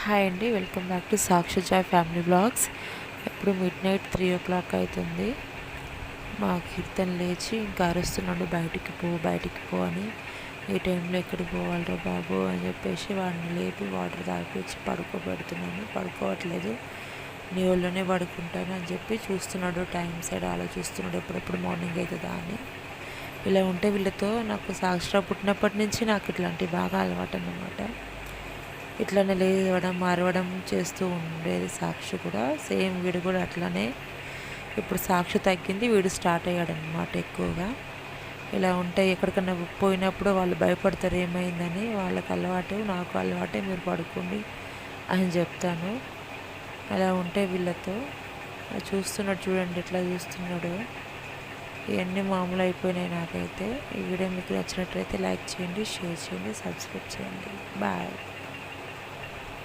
Hi అండి, welcome back to Sakshi Joy Family Blogs. ఇప్పుడు midnight 3 o'clock అవుతుంది. మా కీర్తన్ లేచి ఇంకా అరుస్తున్నాడు, బయటికి పో అని. ఈ టైంలో ఎక్కడికి పోవాలిరా బాబు అని చెప్పేసి వాడిని లేపి వాటర్ తాగిపించి పడుకోబెడుతున్నాను. పడుకోవట్లేదు, నీ ఒళ్ళోనే పడుకుంటాను అని చెప్పి చూస్తున్నాడు, టైం సైడ్ ఆలోచిస్తున్నాడు ఎప్పుడెప్పుడు మార్నింగ్ అవుతుందా అని. ఇలా ఉంటే వీళ్ళతో నాకు సాక్షిరావు పుట్టినప్పటి నుంచి నాకు ఇట్లాంటివి బాగా అలవాటు అన్నమాట. ఇట్లనే లేవడం అరవడం చేస్తూ ఉండేది సాక్షి కూడా. సేమ్ వీడు కూడా అట్లనే. ఇప్పుడు సాక్షి తగ్గింది, వీడు స్టార్ట్ అయ్యాడనమాట ఎక్కువగా. ఇలా ఉంటే ఎక్కడికన్నా పోయినప్పుడు వాళ్ళు భయపడతారు ఏమైందని. వాళ్ళకి అలవాటు, నాకు అలవాటే, మీరు పడుకోండి అని చెప్తాను. అలా ఉంటే వీళ్ళతో చూస్తున్నాడు, చూడండి ఎట్లా చూస్తున్నాడు. ఇవన్నీ మామూలు అయిపోయినాయి నాకైతే. ఈ వీడియో మీకు నచ్చినట్లయితే లైక్ చేయండి, షేర్ చేయండి, సబ్స్క్రైబ్ చేయండి. బాయ్.